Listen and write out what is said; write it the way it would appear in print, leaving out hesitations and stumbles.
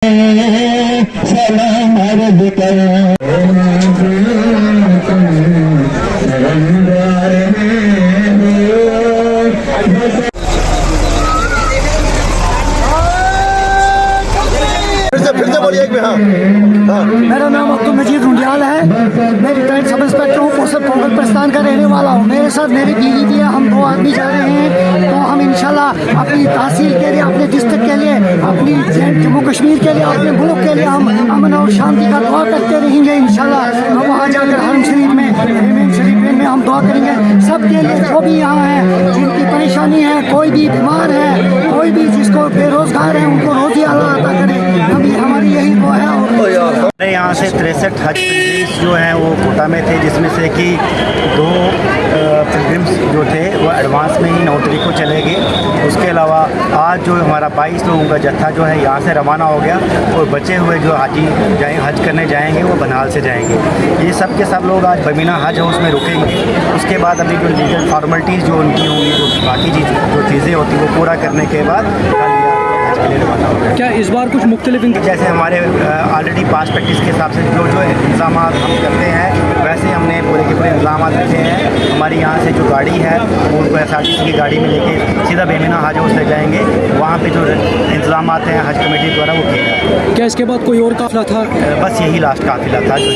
सलाम अर्ज़ करूं फिर से बोलिए एक में। हाँ, मेरा नाम अब्दुल मजीद रुंडियाल है। मैं रिटायर्ड सब इंस्पेक्टर हूँ, पोस्टर पोंगल प्रस्थान का रहने वाला हूँ। मेरे साथ मेरी बीवी भी है, हम 2 आदमी जा रहे हैं। तो हम इंशाल्लाह अपनी तहसील के लिए, अपने डिस्ट्रिक्ट के लिए, अपनी जम्मू कश्मीर के लिए, अपने मुल्क के लिए हम अमन और शांति का दुआ करते रहेंगे। इंशाल्लाह हम वहाँ जाकर हरम शरीफ में, हरम शरीफ में हम दुआ करेंगे सबके लिए, जो भी यहाँ है, जिनकी परेशानी है, कोई भी बीमार है, कोई भी जिसको बेरोजगार है, उनको रोजी अल्लाह अता करे। हमारी यही दुआ है। हमारे यहाँ से 63 हज पिलग्रिम्स जो हैं वो कोटा में थे, जिसमें से कि 2 पिलग्रिम्स जो थे वो एडवांस में ही 9 तारीख को चले गए। उसके अलावा आज जो हमारा 22 लोगों का जत्था जो है यहाँ से रवाना हो गया, और बचे हुए जो हाजी हज करने जाएंगे वो बनाल से जाएंगे। ये सब के सब लोग आज बमीना हज हाउस में रुकेंगे। उसके बाद अभी जो लीगल फॉर्मेलिटीज़ जो उनकी होंगी, जो बाकी जो चीज़ें होती हैं वो पूरा करने के बाद क्या इस बार कुछ मुख्तलिफ जैसे हमारे ऑलरेडी पास प्रैक्टिस के हिसाब से जो इंतजाम हम करते हैं, वैसे हमने पूरे के पूरे इंतजाम रखे हैं। हमारी यहाँ से जो गाड़ी है वो उनको SRTC की गाड़ी में लेके सीधा बेमिना हज हाउस ले जाएंगे। वहाँ पे जो इंतजाम हैं हज कमेटी द्वारा वो किए जाते हैं। क्या इसके बाद कोई और काफिला था? बस यही लास्ट काफिला था जो